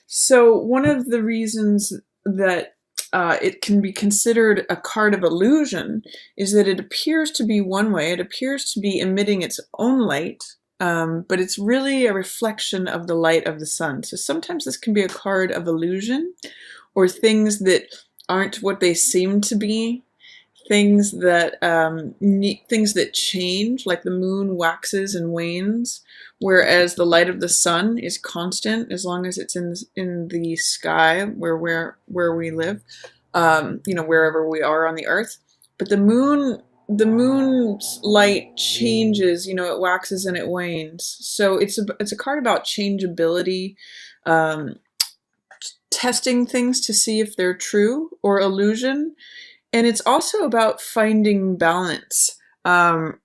So one of the reasons that it can be considered a card of illusion is that it appears to be one way. It appears to be emitting its own light, but it's really a reflection of the light of the sun. So sometimes this can be a card of illusion, or things that aren't what they seem to be. Things that change, like the moon waxes and wanes, whereas the light of the sun is constant as long as it's in the sky where we live, wherever we are on the earth. But the moon's light changes. It waxes and it wanes. So it's a card about changeability, testing things to see if they're true or illusion. And it's also about finding balance, and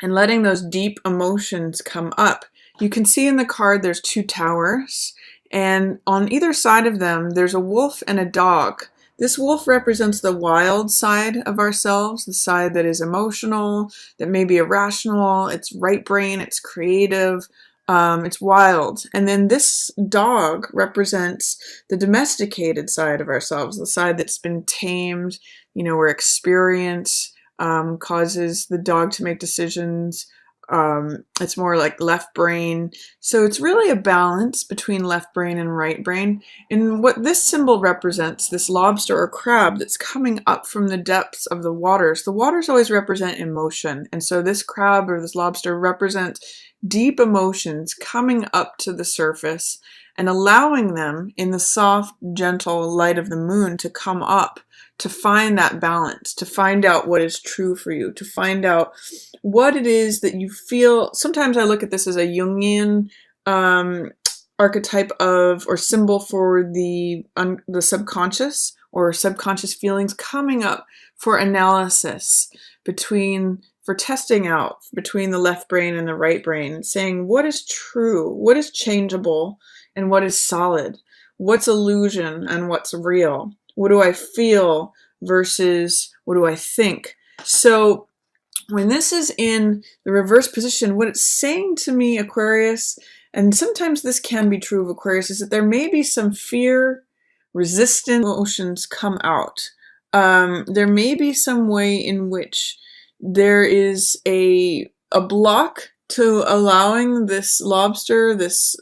letting those deep emotions come up. You can see in the card there's two towers, and on either side of them there's a wolf and a dog. This wolf represents the wild side of ourselves, the side that is emotional, that may be irrational, it's right brain, it's creative, it's wild. And then this dog represents the domesticated side of ourselves, the side that's been tamed, where experience causes the dog to make decisions. It's more like left brain. So it's really a balance between left brain and right brain. And what this symbol represents, this lobster or crab that's coming up from the depths of the waters always represent emotion. And so this crab or this lobster represents deep emotions coming up to the surface and allowing them in the soft, gentle light of the moon to come up, to find that balance, to find out what is true for you, to find out what it is that you feel. Sometimes I look at this as a Jungian archetype of, or symbol for the subconscious, or subconscious feelings coming up for analysis, for testing out between the left brain and the right brain, saying what is true, what is changeable, and what is solid, what's illusion and what's real, what do I feel versus what do I think. So when this is in the reverse position, what it's saying to me, Aquarius, and sometimes this can be true of Aquarius, is that there may be some fear, resistant emotions come out. There may be some way in which there is a block to allowing this lobster, this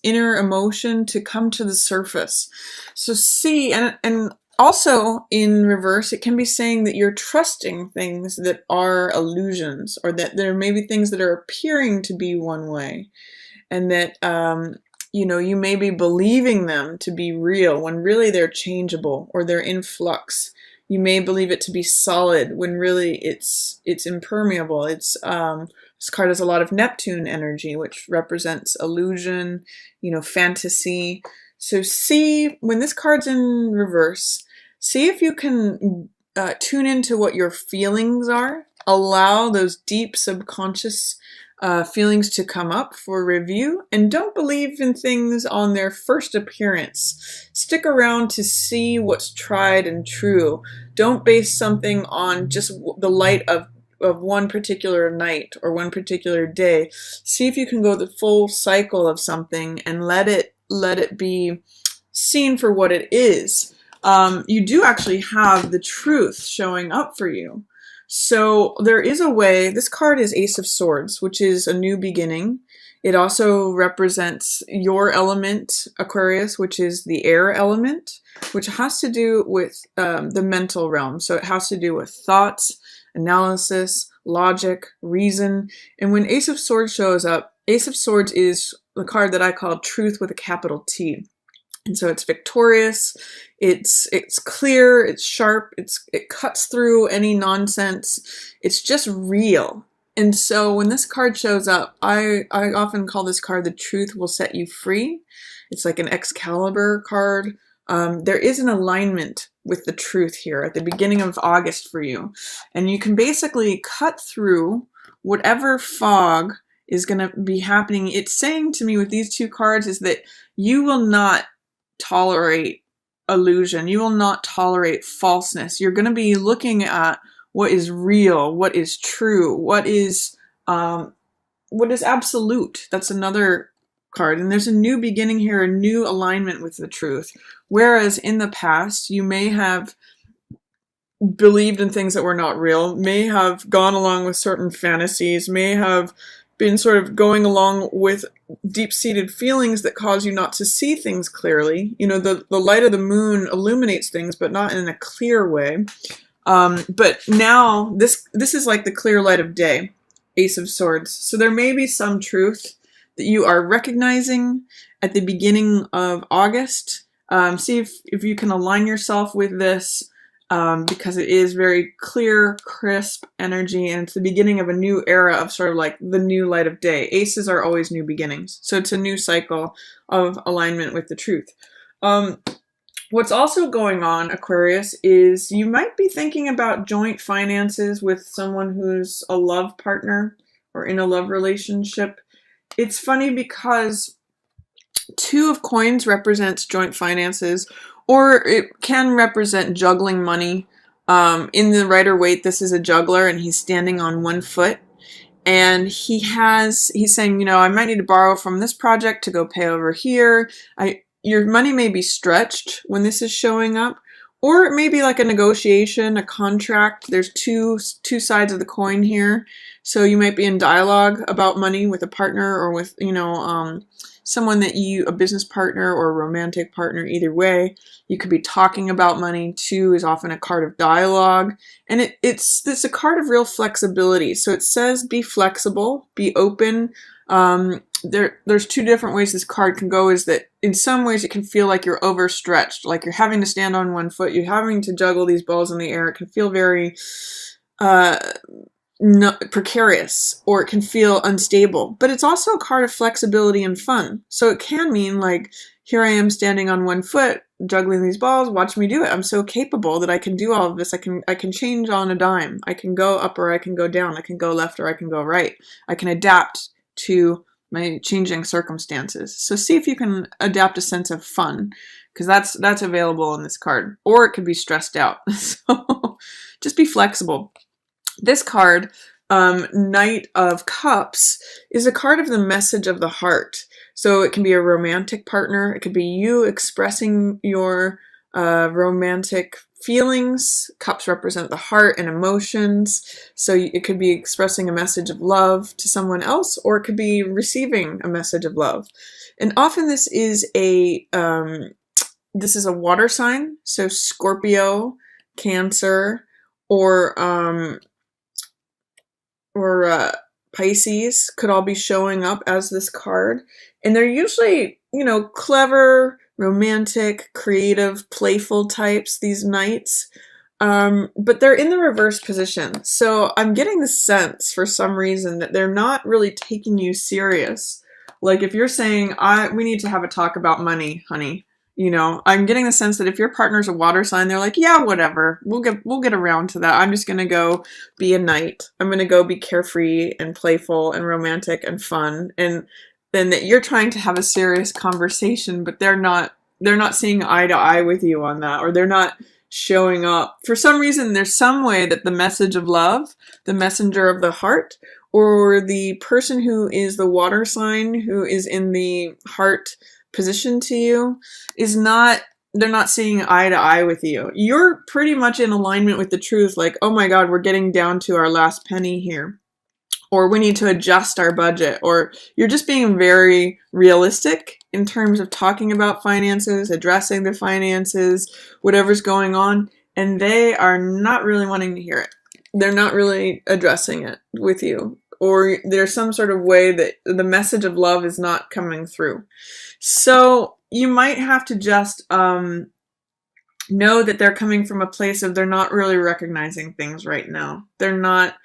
inner emotion to come to the surface. So see, and also in reverse, it can be saying that you're trusting things that are illusions, or that there may be things that are appearing to be one way, and that you may be believing them to be real when really they're changeable or they're in flux. You may believe it to be solid when really it's impermeable. This card has a lot of Neptune energy, which represents illusion, fantasy. So see, when this card's in reverse, see if you can tune into what your feelings are. Allow those deep subconscious feelings to come up for review, and don't believe in things on their first appearance. Stick around to see what's tried and true. Don't base something on just the light of one particular night or one particular day. See if you can go the full cycle of something and let it be seen for what it is. You do actually have the truth showing up for you. So there is a way. This card is Ace of Swords, which is a new beginning. It also represents your element, Aquarius, which is the air element, which has to do with the mental realm. So it has to do with thoughts, analysis, logic, reason. And when Ace of Swords shows up, Ace of Swords is the card that I call truth with a capital T. And so it's victorious, it's clear, it's sharp, it cuts through any nonsense. It's just real. And so when this card shows up, I often call this card the truth will set you free. It's like an Excalibur card. There is an alignment with the truth here at the beginning of August for you. And you can basically cut through whatever fog is going to be happening. It's saying to me with these two cards is that you will not tolerate illusion. You will not tolerate falseness. You're going to be looking at what is real, what is true, what is absolute. That's another card. And there's a new beginning here, a new alignment with the truth. Whereas in the past, you may have believed in things that were not real, may have gone along with certain fantasies, may have been sort of going along with deep-seated feelings that cause you not to see things clearly. You know, the light of the moon illuminates things, but not in a clear way. But now this is like the clear light of day, Ace of Swords. So there may be some truth that you are recognizing at the beginning of August. See if you can align yourself with this, because it is very clear, crisp energy, and it's the beginning of a new era of sort of like the new light of day. Aces are always new beginnings. So it's a new cycle of alignment with the truth. What's also going on, Aquarius, is you might be thinking about joint finances with someone who's a love partner or in a love relationship. It's funny because Two of Coins represents joint finances, or it can represent juggling money. In the Rider-Waite, this is a juggler, and he's standing on one foot. And he's saying, you know, I might need to borrow from this project to go pay over here. Your money may be stretched when this is showing up, or it may be like a negotiation, a contract. There's two sides of the coin here. So you might be in dialogue about money with a partner, or with, you know, someone that a business partner or a romantic partner. Either way, you could be talking about money. Two is often a card of dialogue, and it's a card of real flexibility. So it says be flexible, be open. There's two different ways this card can go. Is that in some ways it can feel like you're overstretched, like you're having to stand on one foot, you're having to juggle these balls in the air. It can feel very precarious, or it can feel unstable. But it's also a card of flexibility and fun. So it can mean like, here I am standing on one foot, juggling these balls, watch me do it. I'm so capable that I can do all of this. I can change on a dime. I can go up or I can go down. I can go left or I can go right. I can adapt to my changing circumstances. So see if you can adapt a sense of fun, because that's available in this card. Or it could be stressed out. So just be flexible. This card, Knight of Cups, is a card of the message of the heart. So it can be a romantic partner. It could be you expressing your romantic feelings. Cups represent the heart and emotions. So it could be expressing a message of love to someone else, or it could be receiving a message of love. And often this is a water sign. So Scorpio, Cancer, or Pisces could all be showing up as this card. And they're usually, you know, clever, romantic, creative, playful types, these knights. But they're in the reverse position. So I'm getting the sense, for some reason, that they're not really taking you serious. Like if you're saying, we need to have a talk about money, honey. You know, I'm getting the sense that if your partner's a water sign, they're like, yeah, whatever. We'll get around to that. I'm just going to go be a knight. I'm going to go be carefree and playful and romantic and fun. And then that you're trying to have a serious conversation, but they're not seeing eye to eye with you on that, or they're not showing up. For some reason, there's some way that the message of love, the messenger of the heart, or the person who is the water sign, who is in the heart position to you, they're not seeing eye to eye with you. You're pretty much in alignment with the truth, like, oh my God, we're getting down to our last penny here, or we need to adjust our budget, or you're just being very realistic in terms of talking about finances, addressing the finances, whatever's going on, and they are not really wanting to hear it. They're not really addressing it with you, or there's some sort of way that the message of love is not coming through. So you might have to just know that they're coming from a place of they're not really recognizing things right now. They're not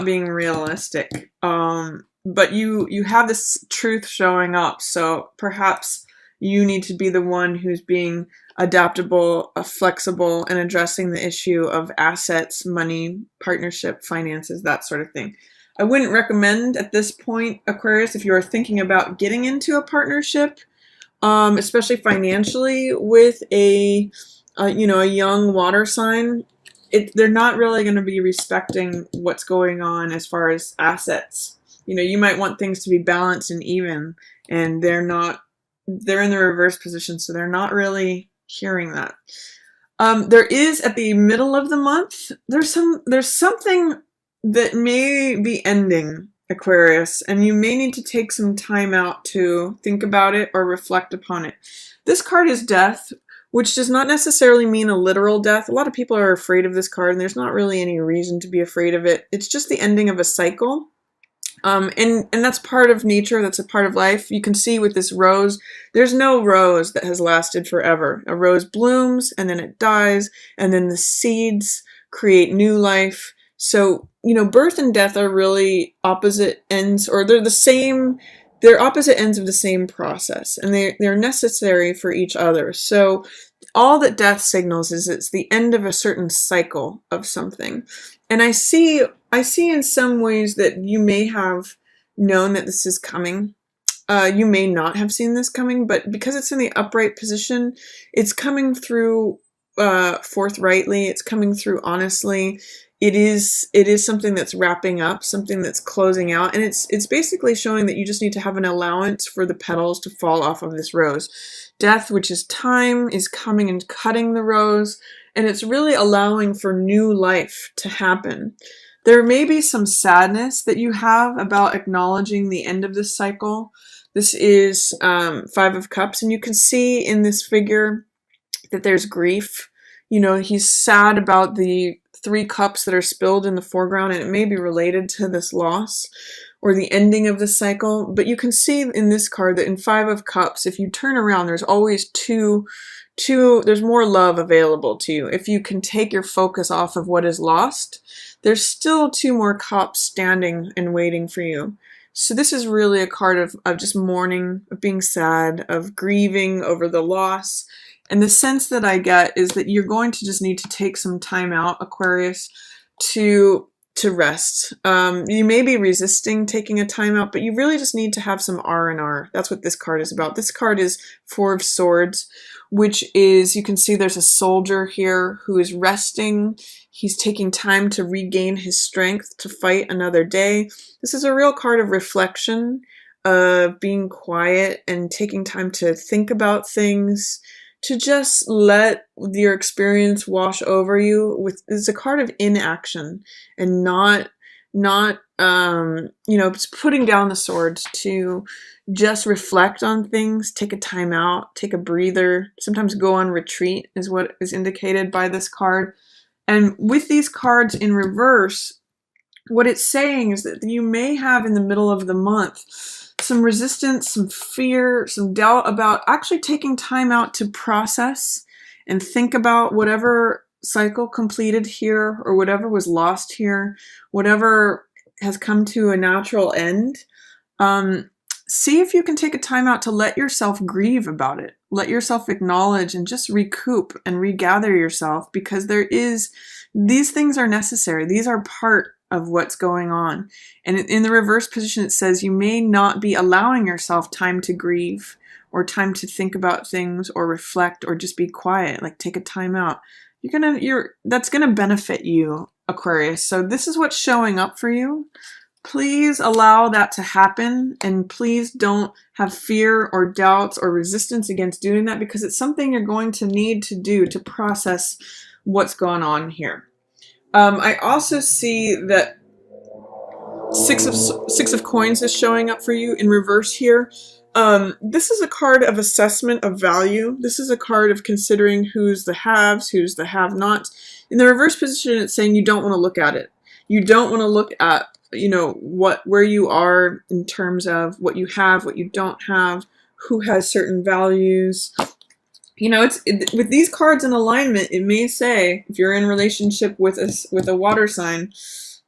being realistic. But you have this truth showing up. So perhaps you need to be the one who's being adaptable, flexible, and addressing the issue of assets, money, partnership, finances, that sort of thing. I wouldn't recommend at this point, Aquarius, if you are thinking about getting into a partnership, especially financially, with a young water sign. They're not really going to be respecting what's going on as far as assets You know, you might want things to be balanced and even, and they're not, they're in the reverse position, so they're not really hearing that. There is at the middle of the month, there's something that may be ending, Aquarius, and you may need to take some time out to think about it or reflect upon it. This card is death, which does not necessarily mean a literal death. A lot of people are afraid of this card, and there's not really any reason to be afraid of it. It's just the ending of a cycle. And that's part of nature, that's a part of life. You can see with this rose, there's no rose that has lasted forever. A rose blooms, and then it dies, and then the seeds create new life. So, you know, birth and death are really opposite ends, or they're the same, they're opposite ends of the same process, and they're necessary for each other. So all that death signals is it's the end of a certain cycle of something. And I see in some ways that you may have known that this is coming. You may not have seen this coming, but because it's in the upright position, it's coming through forthrightly, it's coming through honestly. It is something that's wrapping up, something that's closing out, and it's basically showing that you just need to have an allowance for the petals to fall off of this rose. Death, which is time, is coming and cutting the rose, and it's really allowing for new life to happen. There may be some sadness that you have about acknowledging the end of this cycle. This is Five of Cups, and you can see in this figure that there's grief. You know, he's sad about the 3 cups that are spilled in the foreground, and it may be related to this loss or the ending of the cycle. But you can see in this card that in Five of Cups, if you turn around, there's always there's more love available to you. If you can take your focus off of what is lost, there's still 2 more cups standing and waiting for you. So this is really a card of just mourning, of being sad, of grieving over the loss. And the sense that I get is that you're going to just need to take some time out, Aquarius, to rest. You may be resisting taking a time out, but you really just need to have some R&R. That's what this card is about. This card is Four of Swords, which is, you can see there's a soldier here who is resting. He's taking time to regain his strength to fight another day. This is a real card of reflection, of being quiet and taking time to think about things, to just let your experience wash over you. It's a card of inaction and not you know, just putting down the swords, to just reflect on things, take a time out, take a breather, sometimes go on retreat is what is indicated by this card. And with these cards in reverse, what it's saying is that you may have in the middle of the month some resistance, some fear, some doubt about actually taking time out to process and think about whatever cycle completed here, or whatever was lost here, whatever has come to a natural end. See if you can take a time out to let yourself grieve about it. Let yourself acknowledge and just recoup and regather yourself, because these things are necessary. These are part of what's going on. And in the reverse position, it says you may not be allowing yourself time to grieve or time to think about things or reflect or just be quiet, like take a time out. That's gonna benefit you, Aquarius. So this is what's showing up for you. Please allow that to happen, and please don't have fear or doubts or resistance against doing that, because it's something you're going to need to do to process what's going on here. I also see that Six of Coins is showing up for you in reverse here. This is a card of assessment of value. This is a card of considering who's the haves, who's the have-nots. In the reverse position, it's saying you don't want to look at it. You don't want to look at, you know, where you are in terms of what you have, what you don't have, who has certain values. You know, with these cards in alignment, it may say, if you're in a relationship with a water sign,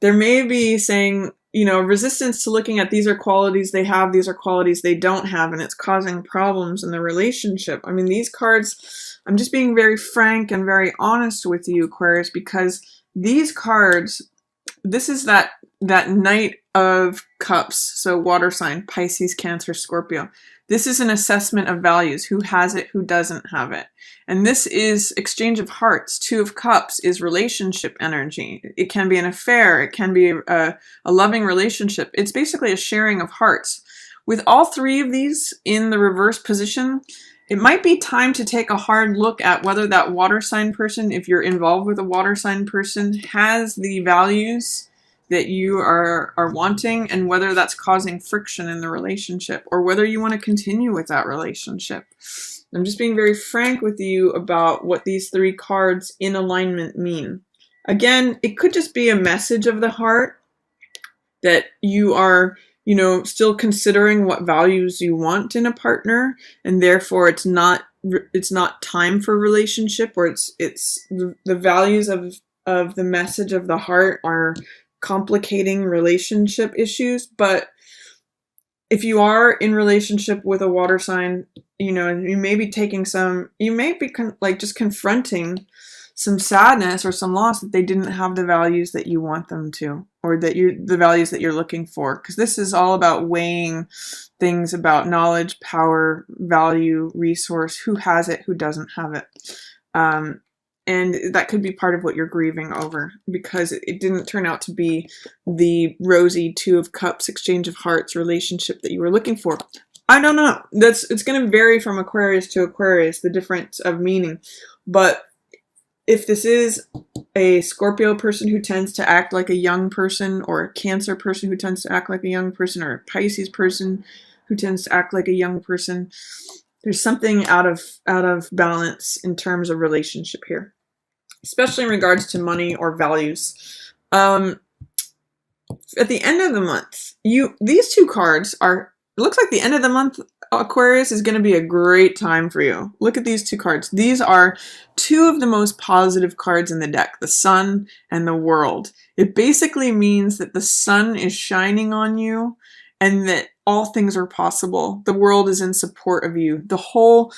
there may be saying, you know, resistance to looking at these are qualities they have, these are qualities they don't have, and it's causing problems in the relationship. I mean, these cards, I'm just being very frank and very honest with you, Aquarius, because these cards, this is that Knight of Cups, so water sign, Pisces, Cancer, Scorpio. This is an assessment of values. Who has it, who doesn't have it. And this is exchange of hearts. Two of Cups is relationship energy. It can be an affair. It can be a loving relationship. It's basically a sharing of hearts. With all three of these in the reverse position, it might be time to take a hard look at whether that water sign person, if you're involved with a water sign person, has the values that you are wanting, and whether that's causing friction in the relationship, or whether you want to continue with that relationship. I'm just being very frank with you about what these three cards in alignment mean. Again, it could just be a message of the heart that you are, still considering what values you want in a partner, and therefore it's not time for relationship, or it's the values of the message of the heart are complicating relationship issues. But if you are in relationship with a water sign, you may be just confronting some sadness or some loss that they didn't have the values that you want them to, or the values that you're looking for. Because this is all about weighing things about knowledge, power, value, resource, who has it, who doesn't have it. And that could be part of what you're grieving over, because it didn't turn out to be the rosy Two of Cups, exchange of hearts relationship that you were looking for. I don't know. It's going to vary from Aquarius to Aquarius, the difference of meaning. But if this is a Scorpio person who tends to act like a young person, or a Cancer person who tends to act like a young person, or a Pisces person who tends to act like a young person, there's something out of balance in terms of relationship here, especially in regards to money or values. At the end of the month, these two cards it looks like the end of the month, Aquarius, is going to be a great time for you. Look at these two cards. These are two of the most positive cards in the deck, the Sun and the World. It basically means that the sun is shining on you and that all things are possible. The world is in support of you. The whole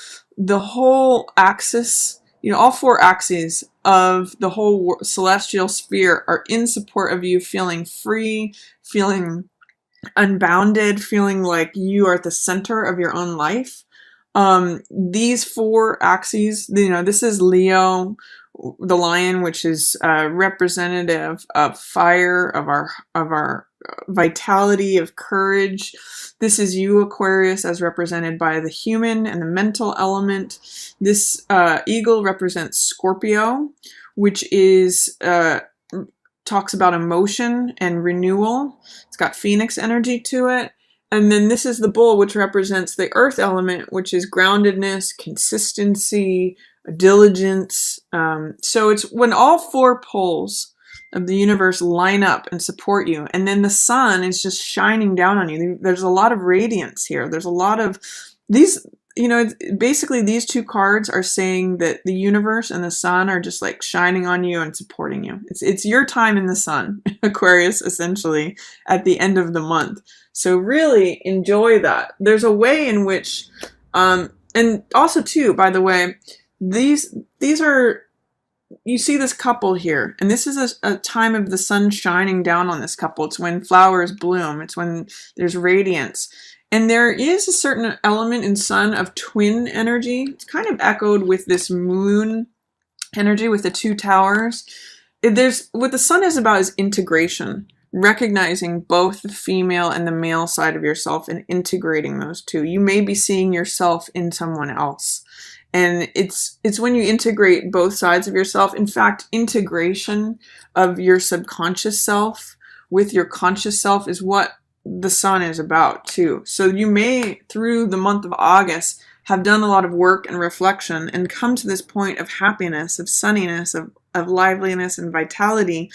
axis, all four axes of the whole celestial sphere are in support of you, feeling free, feeling unbounded, feeling like you are at the center of your own life. These four axes, this is Leo, the lion, which is representative of fire, of our vitality, of courage. This is you, Aquarius, as represented by the human and the mental element. This eagle represents Scorpio, which is talks about emotion and renewal. It's got Phoenix energy to it. And then this is the bull, which represents the earth element, which is groundedness, consistency, diligence. So it's when all four poles of the universe line up and support you. And then the sun is just shining down on you. There's a lot of radiance here. There's a lot of these, basically these two cards are saying that the universe and the sun are just like shining on you and supporting you. It's your time in the sun, Aquarius, essentially, at the end of the month. So really enjoy that. There's a way in which, and also too, by the way, these are, you see this couple here, and this is a time of the sun shining down on this couple. It's when flowers bloom. It's when there's radiance. And there is a certain element in sun of twin energy. It's kind of echoed with this moon energy with the two towers. What the sun is about is integration, recognizing both the female and the male side of yourself and integrating those two. You may be seeing yourself in someone else. And it's when you integrate both sides of yourself. In fact, integration of your subconscious self with your conscious self is what the sun is about too. So you may, through the month of August, have done a lot of work and reflection and come to this point of happiness, of sunniness, of liveliness and vitality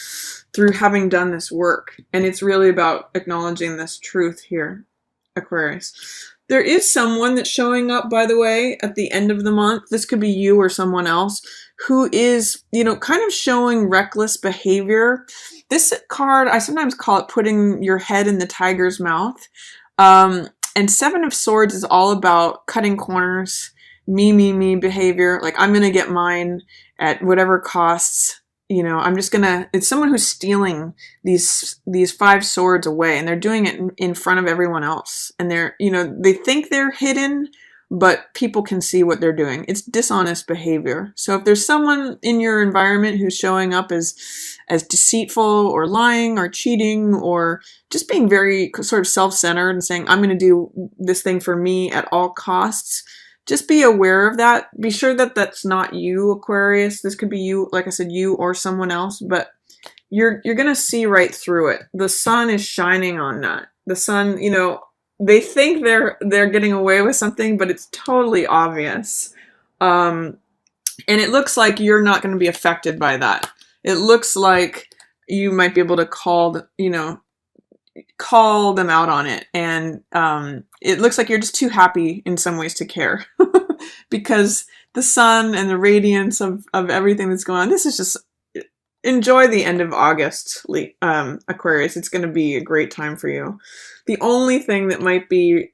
through having done this work. And it's really about acknowledging this truth here, Aquarius. There is someone that's showing up, by the way, at the end of the month. This could be you or someone else who is, kind of showing reckless behavior. This card, I sometimes call it putting your head in the tiger's mouth. And Seven of Swords is all about cutting corners, me behavior. Like, I'm going to get mine at whatever costs. you know, it's someone who's stealing these 5 swords away, and they're doing it in front of everyone else. And they're, you know, they think they're hidden, but people can see what they're doing. It's dishonest behavior. So if there's someone in your environment who's showing up as deceitful or lying or cheating or just being very sort of self-centered and saying, I'm going to do this thing for me at all costs, just be aware of that. Be sure that that's not you, Aquarius. This could be you, like I said, you or someone else, but you're going to see right through it. The sun is shining on that. The sun, you know, they think they're getting away with something, but it's totally obvious. And it looks like you're not going to be affected by that. It looks like you might be able to call them out on it. And it looks like you're just too happy in some ways to care because the sun and the radiance of everything that's going on, this is just, enjoy the end of August, Aquarius. It's going to be a great time for you. The only thing that might be,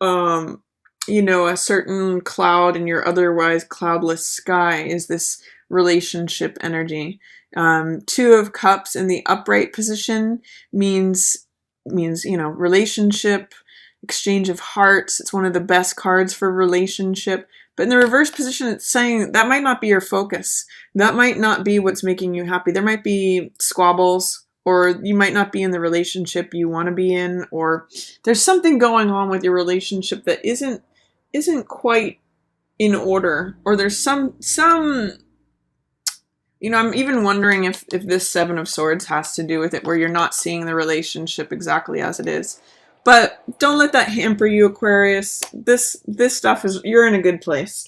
you know, a certain cloud in your otherwise cloudless sky is this relationship energy. 2 of Cups in the upright position means, you know, relationship, exchange of hearts. It's one of the best cards for relationship. But in the reverse position, it's saying that might not be your focus. That might not be what's making you happy. There might be squabbles, or you might not be in the relationship you want to be in, or there's something going on with your relationship that isn't quite in order, or there's some you know, I'm even wondering if this 7 of Swords has to do with it, where you're not seeing the relationship exactly as it is. But don't let that hamper you, Aquarius. This stuff is, you're in a good place.